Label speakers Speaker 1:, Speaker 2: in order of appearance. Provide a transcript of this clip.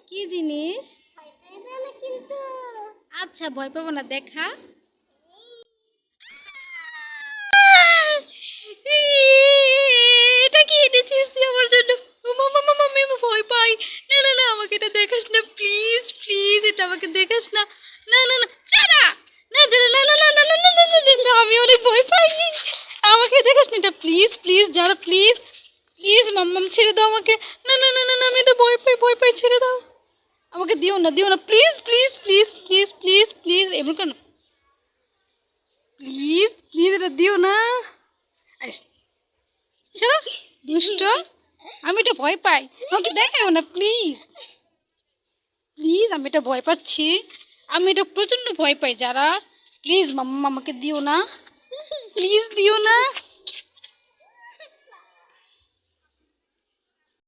Speaker 1: কি জিনিস? আচ্ছা ভয় পাবো না, দেখা। এটা কি এনেছিস তুই আমার জন্য? মামা মামা আমি ভয় পাই। না না না, আমাকে এটা দেখাস না প্লিজ প্লিজ, এটা আমাকে দেখাস না। না না না ছাড়া, না ছাড়া, না না না না না না না না, না, আমি অনেক ভয় পাই। আমাকে দেখাস না এটা প্লিজ প্লিজ, যারা প্লিজ প্লিজ, মাম্মাম ছেড়ে দাও আমাকে। না না না না না, আমি এটা ভয় পাই ভয় পাই, ছেড়ে দাও আমাকে, দিও না please please please please please please, এমন কেন? প্লিজ প্লিজ এটা দিও না। চলো দুষ্ট, আমি এটা ভয় পাই, আমাকে দেখাও না প্লিজ প্লিজ, আমি এটা ভয় পাচ্ছি, আমি এটা প্রচন্ড ভয় পাই। যারা প্লিজ মাম্মা আমাকে দিও না, প্লিজ দিও না।